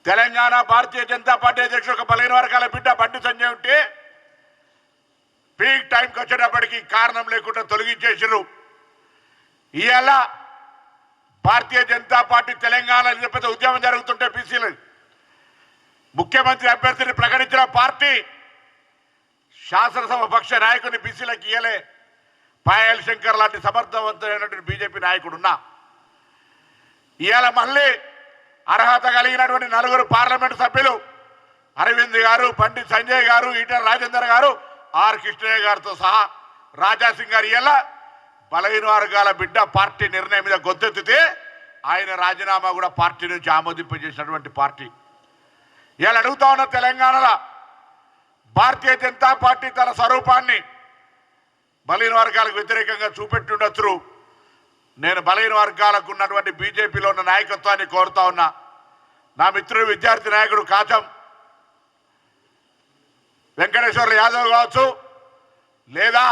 Telangana Bharatiya Janata party అధ్యక్షుడు ఒక బలహీన వర్గాల బిడ్డ బండి సంజయ్ ఉంటే పీక్ టైంకి వచ్చేటప్పటికి కారణం లేకుండా తొలగించేసారు. ఇవాళ భారతీయ జనతా పార్టీ తెలంగాణ పెద్ద ఉద్యమం జరుగుతుంటే బీసీలు ముఖ్యమంత్రి అభ్యర్థిని ప్రకటించిన పార్టీ శాసనసభ పక్ష నాయకుని బీసీలకు ఇయ్యలే. పాయల్ శంకర్ లాంటి సమర్థవంతమైనటువంటి బీజేపీ నాయకుడు ఉన్నా ఇవాళ మళ్ళీ అర్హత కలిగినటువంటి 4 పార్లమెంటు సభ్యులు అరవింద్ గారు, బండి సంజయ్ గారు, ఈటల రాజేందర్ గారు, ఆర్ కృష్ణయ్య గారితో సహా రాజాసింగ్ గారు ఇవాళ బలహీన వర్గాల బిడ్డ పార్టీ నిర్ణయం మీద గొంతెత్తితే ఆయన రాజీనామా కూడా పార్టీ నుంచి ఆమోదింపజేసినటువంటి పార్టీ. ఇవాళ అడుగుతా ఉన్న తెలంగాణలో భారతీయ జనతా పార్టీ తన స్వరూపాన్ని బలహీన వర్గాలకు వ్యతిరేకంగా చూపెట్టుండొచ్చు. నేను బలహీన వర్గాలకు ఉన్నటువంటి బీజేపీలో ఉన్న నాయకత్వాన్ని కోరుతా ఉన్నా. నా మిత్రుడు విద్యార్థి నాయకుడు కాచం వెంకటేశ్వర యాదవ్ కావచ్చు, లేదా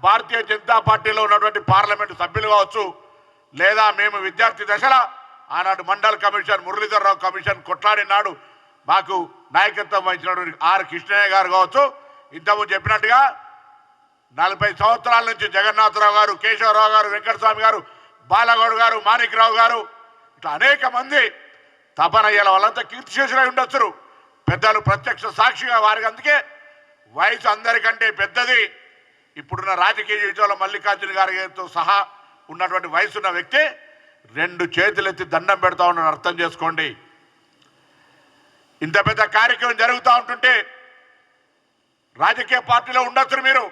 భారతీయ జనతా పార్టీలో ఉన్నటువంటి పార్లమెంటు సభ్యులు కావచ్చు, లేదా మేము విద్యార్థి దశలో ఆనాడు మండల్ కమిషన్, మురళీధరరావు కమిషన్ కొట్లాడినాడు మాకు నాయకత్వం వహించినటువంటి ఆర్ కృష్ణయ్య గారు కావచ్చు, ఇంతకుముందు చెప్పినట్టుగా 40 సంవత్సరాల నుంచి జగన్నాథరావు గారు, కేశవరావు గారు, వెంకటస్వామి గారు, బాలగౌడ్ గారు, మాణిక్రావు గారు, ఇట్లా అనేక మంది తపనయ్యేల వాళ్ళంతా కీర్తిశేషులై ఉండొచ్చు. పెద్దలు ప్రత్యక్ష సాక్షిగా వారికి. అందుకే వయసు అందరికంటే పెద్దది. ఇప్పుడున్న రాజకీయ జీవితంలో మల్లికార్జున గారితో సహా ఉన్నటువంటి వయసున్న వ్యక్తి 2 చేతులెత్తి దండం పెడతా ఉన్నాను, అర్థం చేసుకోండి. ఇంత పెద్ద కార్యక్రమం జరుగుతూ ఉంటుంటే రాజకీయ పార్టీలో ఉండొచ్చు మీరు,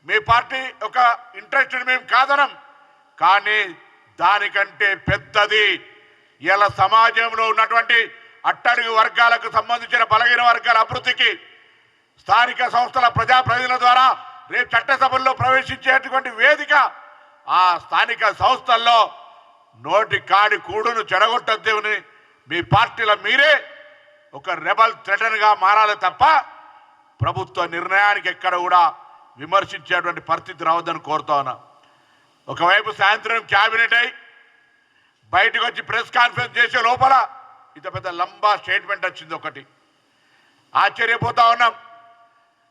మీ పార్టీ ఒక ఇంట్రెస్ట్ మేము కాదనం, కానీ దానికంటే పెద్దది ఇలా సమాజంలో ఉన్నటువంటి అట్టడుగు వర్గాలకు సంబంధించిన బలహీన వర్గాల అభివృద్ధికి స్థానిక సంస్థల ప్రజాప్రతినిధుల ద్వారా రేపు చట్టసభల్లో ప్రవేశించేటువంటి వేదిక. ఆ స్థానిక సంస్థల్లో నోటి కాడి కూడును చెడగొట్టద్దేమని మీ పార్టీలో మీరే ఒక రెబల్ థ్రెటన్గా మారాలి తప్ప ప్రభుత్వ నిర్ణయానికి ఎక్కడ కూడా విమర్శించేటువంటి పరిస్థితి రావద్దని కోరుతా ఉన్నా. ఒకవైపు సాయంత్రం క్యాబినెట్ అయి బయటకు వచ్చి ప్రెస్ కాన్ఫరెన్స్ చేసే లోపల ఇంత పెద్ద లంబా స్టేట్మెంట్ వచ్చింది. ఒకటి ఆశ్చర్యపోతా ఉన్నాం.